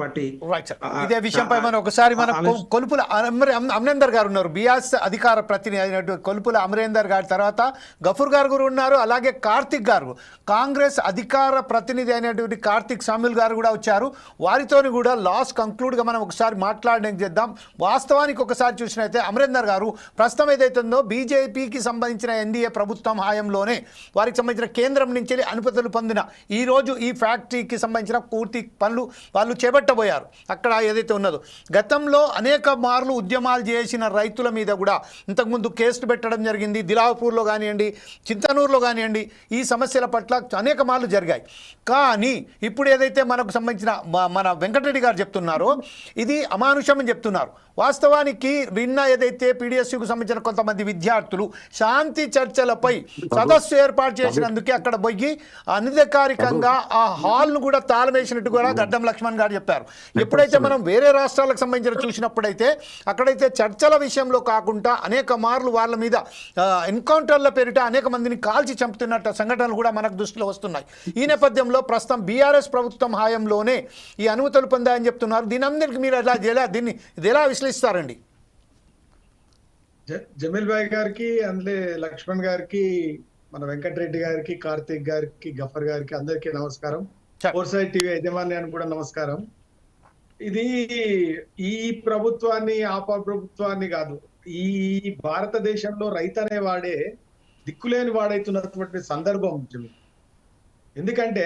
Party ఇదే విషయంపై మనం ఒకసారి మన కొలుపుల అమరేందర్ గారు ఉన్నారు, బిఆర్ఎస్ అధికార ప్రతినిధి అయినటువంటి కొలుపుల అమరేందర్ గారి తర్వాత గఫూర్ గారు కూడా ఉన్నారు, అలాగే కార్తిక్ గారు కాంగ్రెస్ అధికార ప్రతినిధి అయినటువంటి కార్తిక్ సామ్యుల్ గారు కూడా వచ్చారు. వారితోని కూడా లాస్ట్ కంక్లూడ్గా మనం ఒకసారి మాట్లాడడానికి చేద్దాం. వాస్తవానికి ఒకసారి చూసినైతే అమరేందర్ గారు ప్రస్తుతం ఏదైతుందో బీజేపీకి సంబంధించిన ఎన్డీఏ ప్రభుత్వం హాయంలోనే వారికి సంబంధించిన కేంద్రం నుంచి అనుమతులు పొందిన ఈరోజు ఈ ఫ్యాక్టరీకి సంబంధించిన పూర్తి పనులు వాళ్ళు చేపట్టబోయారు. అక్కడ ఏదైతే ఉన్నదో గతంలో అనేక మార్లు ఉద్యమాలు చేసిన రైతుల మీద కూడా ఇంతకుముందు కేసులు పెట్టడం జరిగింది. దిలాపూర్లో కానివ్వండి, చింతనూరులో కానివ్వండి, ఈ సమస్యల పట్ల అనేక మార్లు జరిగాయి. కానీ ఇప్పుడు ఏదైతే మనకు సంబంధించిన మన వెంకటరెడ్డి గారు చెప్తున్నారో ఇది అమానుషం అని చెప్తున్నారు. వాస్తవానికి నిన్న ఏదైతే పీడిఎస్యూకు సంబంధించిన కొంతమంది విద్యార్థులు శాంతి చర్చలపై సదస్సు ఏర్పాటు చేసినందుకే అక్కడ పోయి అనధికారికంగా ఆ హాల్ను కూడా తాళమేసినట్టు కూడా గడ్డం లక్ష్మణ్ గారు చెప్పారు. ఎప్పుడైతే మనం వేరే రాష్ట్రాలకు సంబంధించిన చూసినప్పుడైతే అక్కడైతే చర్చల విషయంలో కాకుండా అనేక మార్లు వాళ్ళ మీద ఎన్కౌంటర్ల పేరిట అనేక మందిని కాల్చి చంపుతున్నట్టు సంఘటనలు కూడా మనకు దృష్టిలో వస్తున్నాయి. ఈ నేపథ్యంలో ప్రస్తుతం బీఆర్ఎస్ ప్రభుత్వం హాయంలోనే ఈ అనుమతులు పొందాయని చెప్తున్నారు. దీని అందరికీ మీరు ఎలా విశ్లేషిస్తారండి? జమీల్ భాయ్ గారికి, అందులో లక్ష్మణ్ గారికి, మన వెంకటరెడ్డి గారికి, కార్తిక్ గారికి, గఫర్ గారికి అందరికీ నమస్కారం. ఫోర్సైట్ టీవీ యజమాన్యానికి కూడా నమస్కారం. ఇది ఈ ప్రభుత్వాన్ని ఆ ప్రభుత్వాన్ని కాదు, ఈ భారతదేశంలో రైతు అనేవాడే దిక్కులేని వాడైతున్నటువంటి సందర్భం. ఎందుకంటే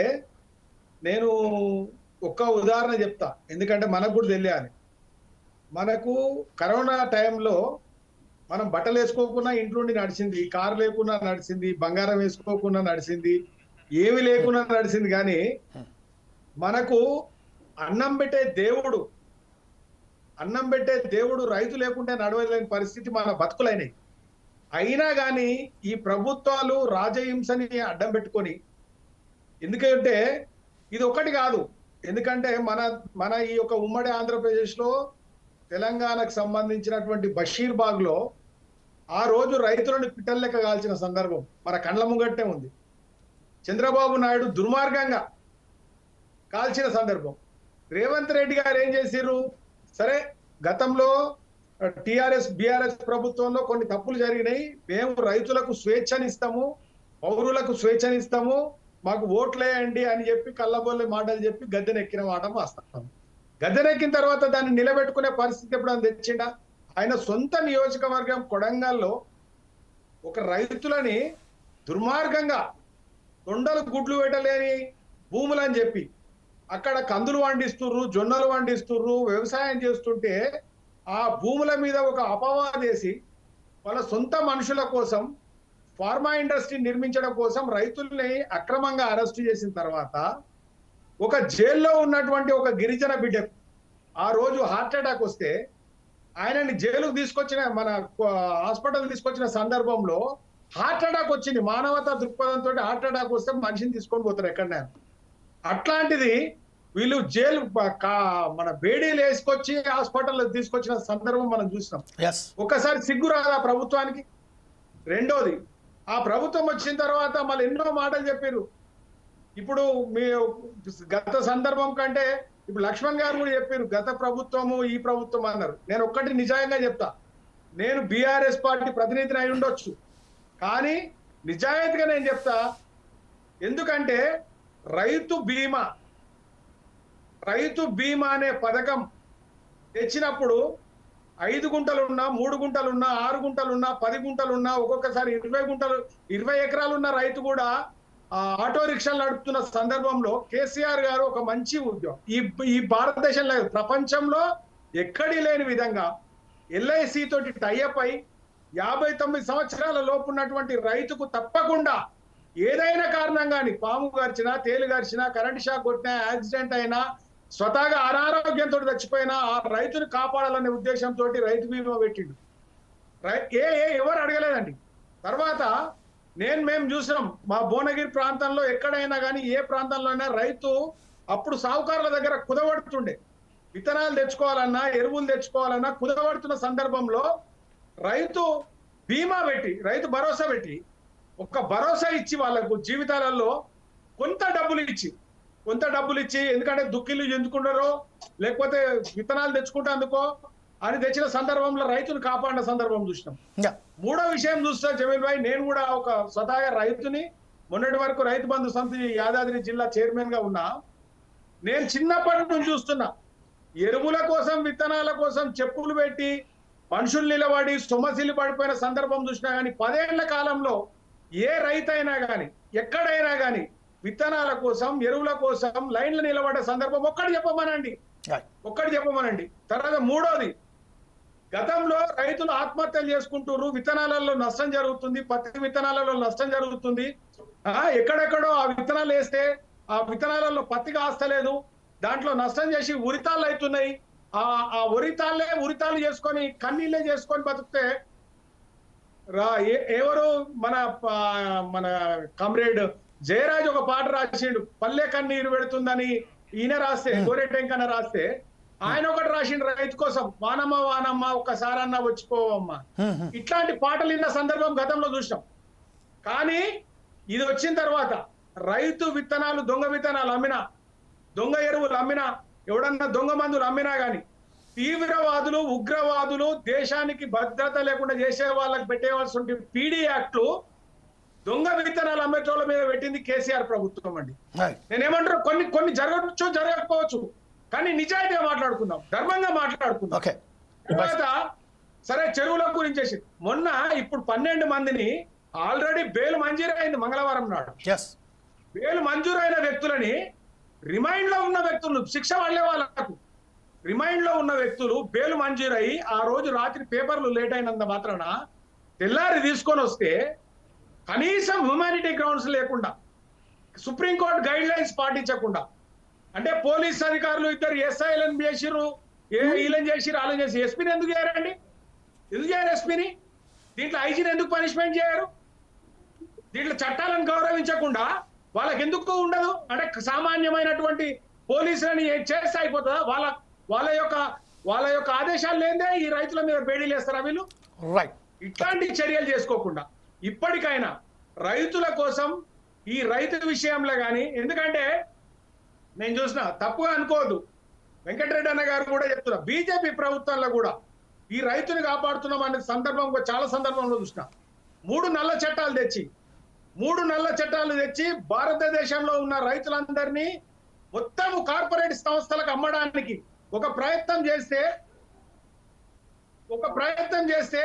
నేను ఒక్క ఉదాహరణ చెప్తా, ఎందుకంటే మనకు కూడా తెలియాలి. మనకు కరోనా టైంలో మనం బట్టలు వేసుకోకుండా ఇంట్లోండి నడిచింది, కారు లేకుండా నడిచింది, బంగారం వేసుకోకుండా నడిచింది, ఏమి లేకుండా నడిచింది. కానీ మనకు అన్నం పెట్టే దేవుడు రైతు లేకుంటే నడవలేని పరిస్థితి మన బతుకులైనవి. అయినా కానీ ఈ ప్రభుత్వాలు రాజహింసని అడ్డం పెట్టుకొని, ఎందుకంటే ఇది ఒకటి కాదు, ఎందుకంటే మన ఈ యొక్క ఉమ్మడి ఆంధ్రప్రదేశ్ లో తెలంగాణకు సంబంధించినటువంటి బషీర్బాగ్ లో ఆ రోజు రైతులను పిట్టల లెక్క కాల్చిన సందర్భం మన కండ్ల ముంగట్టే ఉంది. చంద్రబాబు నాయుడు దుర్మార్గంగా కాల్చిన సందర్భం. రేవంత్ రెడ్డి గారు ఏం చేసిర్రు? సరే, గతంలో టిఆర్ఎస్ బిఆర్ఎస్ ప్రభుత్వంలో కొన్ని తప్పులు జరిగినాయి, మేము రైతులకు స్వేచ్ఛనిస్తాము, పౌరులకు స్వేచ్ఛనిస్తాము, మాకు ఓట్లేయండి అని చెప్పి కళ్ళబొల్లి మాటలు చెప్పి గద్దెనెక్కిన మాట వాస్తవం. గద్దెనెక్కిన తర్వాత దాన్ని నిలబెట్టుకునే పరిస్థితి ఎప్పుడైనా తెచ్చిండా? ఆయన సొంత నియోజకవర్గం కొడంగల్లో ఒక రైతులని దుర్మార్గంగా తొండలు గుడ్లు పెట్టలేని భూములని చెప్పి అక్కడ కందులు పండిస్తుర్రు, జొన్నలు పండిస్తుర్రు, వ్యవసాయం చేస్తుంటే ఆ భూముల మీద ఒక అపవాదేసి వాళ్ళ సొంత మనుషుల కోసం ఫార్మా ఇండస్ట్రీ నిర్మించడం కోసం రైతుల్ని అక్రమంగా అరెస్టు చేసిన తర్వాత ఒక జైల్లో ఉన్నటువంటి ఒక గిరిజన బిడ్డకు ఆ రోజు హార్ట్ అటాక్ వస్తే ఆయనని జైలుకు తీసుకొచ్చిన, మన హాస్పిటల్ తీసుకొచ్చిన సందర్భంలో హార్ట్ అటాక్ వచ్చింది. మానవతా దృక్పథంతో హార్ట్ అటాక్ వస్తే మనిషిని తీసుకొని పోతారు ఎక్కడనే. అట్లాంటిది వీళ్ళు జైలు మన బేడీలు వేసుకొచ్చి హాస్పిటల్లో తీసుకొచ్చిన సందర్భం మనం చూసినాం. ఒకసారి సిగ్గు రాదా ప్రభుత్వానికి? రెండోది, ఆ ప్రభుత్వం వచ్చిన తర్వాత మళ్ళీ ఎన్నో మాటలు చెప్పారు. ఇప్పుడు మీ గత సందర్భం కంటే ఇప్పుడు లక్ష్మణ్ గారు కూడా చెప్పారు, గత ప్రభుత్వము ఈ ప్రభుత్వం అన్నారు. నేను ఒక్కటి నిజాయంగా చెప్తా, నేను బీఆర్ఎస్ పార్టీ ప్రతినిధిని అయి ఉండొచ్చు, కానీ నిజాయితీగా నేను చెప్తా. ఎందుకంటే రైతు బీమా అనే పథకం తెచ్చినప్పుడు 5 గుంటలున్నా, 3 గుంటలున్నా, 6 గుంటలున్నా, 10 గుంటలున్నా, ఒక్కొక్కసారి 20 ఎకరాలున్న రైతు కూడా ఆటో రిక్షాలు నడుపుతున్న సందర్భంలో కేసీఆర్ గారు ఒక మంచి ఉద్యోగం ఈ భారతదేశంలో ప్రపంచంలో ఎక్కడి లేని విధంగా ఎల్ఐసి తోటి టైఅప్ అయి 59 సంవత్సరాల లోపు ఉన్నటువంటి రైతుకు తప్పకుండా ఏదైనా కారణం కానీ పాము గరిచినా, తేలు గరిచినా, కరెంట్ షాక్ కొట్టినా, యాక్సిడెంట్ అయినా, స్వతహాగా అనారోగ్యంతో చచ్చిపోయినా ఆ రైతుని కాపాడాలనే ఉద్దేశంతో రైతు బీమా పెట్టిండు. ఎవరు అడగలేదండి. తర్వాత మేము చూసినాం మా భువనగిరి ప్రాంతంలో ఎక్కడైనా కానీ ఏ ప్రాంతంలో అయినా రైతు అప్పుడు సావుకారుల దగ్గర కుదవడుతుండే, విత్తనాలు తెచ్చుకోవాలన్నా, ఎరువులు తెచ్చుకోవాలన్నా కుదవడుతున్న సందర్భంలో రైతు బీమా పెట్టి, రైతు భరోసా పెట్టి, ఒక భరోసా ఇచ్చి వాళ్ళకు జీవితాలలో కొంత డబ్బులు ఇచ్చి, ఎందుకంటే దుఃఖీలు ఎందుకున్నారో లేకపోతే విత్తనాలు తెచ్చుకుంటేందుకో అని తెచ్చిన సందర్భంలో రైతును కాపాడిన సందర్భం చూసినాం. Yeah. మూడో విషయం చూస్తా జమీల్ భాయ్, నేను కూడా ఒక స్వతహాగా రైతుని, మొన్నటి వరకు రైతు బంధు సమితి యాదాద్రి జిల్లా చైర్మన్ గా ఉన్నా. నేను చిన్నప్పటి నుంచి చూస్తున్నా, ఎరువుల కోసం విత్తనాల కోసం చెప్పులు పెట్టి మనుషులు నిలబడి సొమ్మసిల్లి పడిపోయిన సందర్భం చూసినా కానీ 10 ఏళ్ల కాలంలో ఏ రైతైనా కానీ ఎక్కడైనా కానీ విత్తనాల కోసం ఎరువుల కోసం లైన్లు నిలబడే సందర్భం ఒక్కటి చెప్పమనండి. తర్వాత మూడోది, గతంలో రైతులు ఆత్మహత్యలు చేసుకుంటున్నారు, విత్తనాలలో నష్టం జరుగుతుంది, పత్తి విత్తనాలలో నష్టం జరుగుతుంది. ఎక్కడెక్కడో ఆ విత్తనాలు వేస్తే ఆ విత్తనాలలో పత్తి కాస్తలేదు, దాంట్లో నష్టం చేసి ఉరితాళ్ళు అవుతున్నాయి. ఆ ఉరితాళ్ళు చేసుకొని కన్నీళ్ళే చేసుకొని బతికితే ఎవరు మన కామ్రేడ్ జయరాజ్ ఒక పాట రాసిండు, పల్లె కన్నీరు పెడుతుందని. ఈయన రాస్తే, గోరెటెంకన్న రాస్తే, ఆయన ఒకటి రాసిండు రైతు కోసం, వానమ్మ వానమ్మ ఒక్కసారన్నా వచ్చిపోవమ్మా. ఇట్లాంటి పాటలు విన్న సందర్భం గతంలో చూసినాం. కానీ ఇది వచ్చిన తర్వాత రైతు విత్తనాలు, దొంగ విత్తనాలు అమ్మినా, దొంగ ఎరువులు అమ్మినా, ఎవడన్నా దొంగ మందులు అమ్మినా గాని తీవ్రవాదులు, ఉగ్రవాదులు, దేశానికి భద్రత లేకుండా చేసే వాళ్ళకి పెట్టేవాల్సి పీడీ యాక్ట్లు దొంగ విత్తనాలు అమ్మేటోళ్ళ మీద పెట్టింది కేసీఆర్ ప్రభుత్వం అండి. నేనేమంటారు, కొన్ని జరగచ్చు జరగకపోవచ్చు, కానీ నిజాయితీగా మాట్లాడుకుందాం, ధర్మంగా మాట్లాడుకుందాం. తర్వాత సరే చెరువుల గురించి మొన్న ఇప్పుడు 12 మందిని ఆల్రెడీ బెయిల్ మంజూరైంది మంగళవారం నాడు. బెయిల్ మంజూరైన వ్యక్తులని రిమైండ్ లో ఉన్న వ్యక్తులు, శిక్ష పడలే వాళ్ళకు, రిమైండ్ లో ఉన్న వ్యక్తులు బెయిల్ మంజూరయ్యి ఆ రోజు రాత్రి పేపర్లు లేట్ అయినంత మాత్రాన తెల్లారి తీసుకొని వస్తే కనీసం హ్యూమానిటీ గ్రౌండ్స్ లేకుండా, సుప్రీంకోర్టు గైడ్ లైన్స్ పాటించకుండా, అంటే పోలీస్ అధికారులు ఇద్దరు ఎస్ఐలను చేసిర్రు, వీళ్ళని చేసిర్రు, వాళ్ళని చేసి ఎస్పీని ఎందుకు చేయరండి? ఎందుకు చేయరు ఎస్పీని? దీంట్లో ఐజీని ఎందుకు పనిష్మెంట్ చేయరు? దీంట్లో చట్టాలను గౌరవించకుండా వాళ్ళకి ఎందుకు ఉండదు? అంటే సామాన్యమైనటువంటి పోలీసులని చేస్తే అయిపోతుందా? వాళ్ళ యొక్క ఆదేశాలు లేదే ఈ రైతుల మీద బేడీలు వేస్తారా వీళ్ళు? ఇట్లాంటి చర్యలు చేసుకోకుండా ఇప్పటికైనా రైతుల కోసం ఈ రైతు విషయంలో కానీ, ఎందుకంటే నేను చూసిన తప్పుగా అనుకోవద్దు, వెంకటరెడ్డి అన్న గారు కూడా చెప్తున్నా, బీజేపీ ప్రభుత్వంలో కూడా ఈ రైతుని కాపాడుతున్నాం అనే సందర్భం చాలా సందర్భంలో చూసిన 3 నల్ల చట్టాలు తెచ్చి భారతదేశంలో ఉన్న రైతులందరినీ మొత్తం కార్పొరేట్ సంస్థలకు అమ్మడానికి ఒక ప్రయత్నం చేస్తే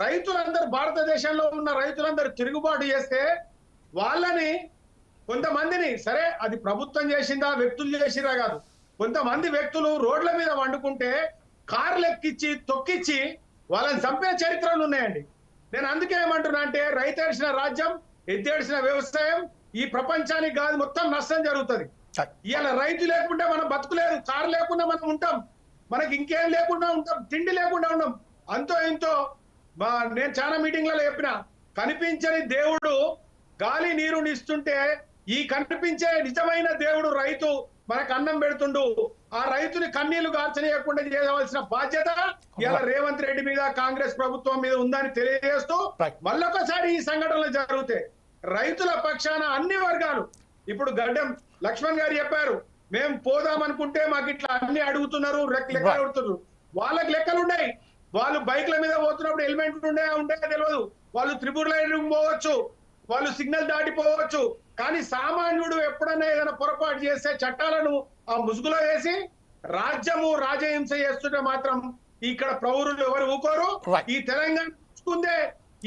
రైతులందరూ, భారతదేశంలో ఉన్న రైతులందరూ తిరుగుబాటు చేస్తే వాళ్ళని, కొంతమందిని, సరే అది ప్రభుత్వం చేసిందా వ్యక్తులు చేసిరా కాదు, కొంతమంది వ్యక్తులు రోడ్ల మీద వండుకుంటే కార్లు ఎక్కించి తొక్కిచ్చి వాళ్ళని చంపే చరిత్రలు ఉన్నాయండి. నేను అందుకే ఏమంటున్నా అంటే, రైతు ఏడ్చిన రాజ్యం, ఎద్దేడ్చిన వ్యవసాయం ఈ ప్రపంచానికి కాదు, మొత్తం నష్టం జరుగుతుంది. ఇవాళ రైతు లేకుంటే మనం బతుకులేదు, కారు లేకుండా మనం ఉంటాం, మనకి ఇంకేం లేకుండా ఉంటాం, తిండి లేకుండా ఉంటాం. అంతో ఇంతో నేను చాలా మీటింగ్లలో చెప్పిన, కనిపించని దేవుడు గాలి నీరుని ఇస్తుంటే ఈ కనిపించే నిజమైన దేవుడు రైతు మనకు అన్నం పెడుతుండు. ఆ రైతుని కన్నీళ్లు గార్చనీయకుండా చేయవలసిన బాధ్యత ఇలా రేవంత్ రెడ్డి మీద, కాంగ్రెస్ ప్రభుత్వం మీద ఉందని తెలియజేస్తూ, మళ్ళొకసారి ఈ సంఘటనలు జరిగితే రైతుల పక్షాన అన్ని వర్గాలు, ఇప్పుడు గడ్డం లక్ష్మణ్ గారు చెప్పారు, మేము పోదాం అనుకుంటే మాకు ఇట్లా అన్ని అడుగుతున్నారు, లెక్కలు అడుగుతున్నారు. వాళ్ళకి లెక్కలు ఉన్నాయి, వాళ్ళు బైక్ల మీద పోతున్నప్పుడు హెల్మెట్ ఉండే తెలియదు, వాళ్ళు త్రిపుర లైన్ పోవచ్చు, వాళ్ళు సిగ్నల్ దాటిపోవచ్చు. కానీ సామాన్యుడు ఎప్పుడైనా ఏదైనా పొరపాటు చేస్తే చట్టాలను ఆ ముసుగులో వేసి రాజహింస చేస్తుంటే మాత్రం ఇక్కడ పౌరులు ఎవరు ఊకోరు. ఈ తెలంగాణ చూసుకుందే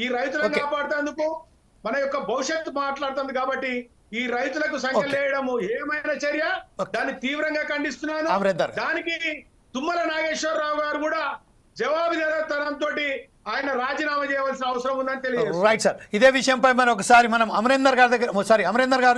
ఈ రైతులను కాపాడుతందుకు, మన యొక్క భవిష్యత్తు మాట్లాడుతుంది. కాబట్టి ఈ రైతులకు సంఖ్యలు వేయడము ఏమైనా చర్య, దాన్ని తీవ్రంగా ఖండిస్తున్నాను. దానికి తుమ్మల నాగేశ్వరరావు గారు కూడా జవాబుదారీతనంతో ఆయన రాజీనామా చేయవలసిన అవసరం ఉందని తెలియదు. రైట్ సార్, ఇదే విషయంపై మనం ఒకసారి అమరేందర్ గారి దగ్గర, అమరేందర్ గారు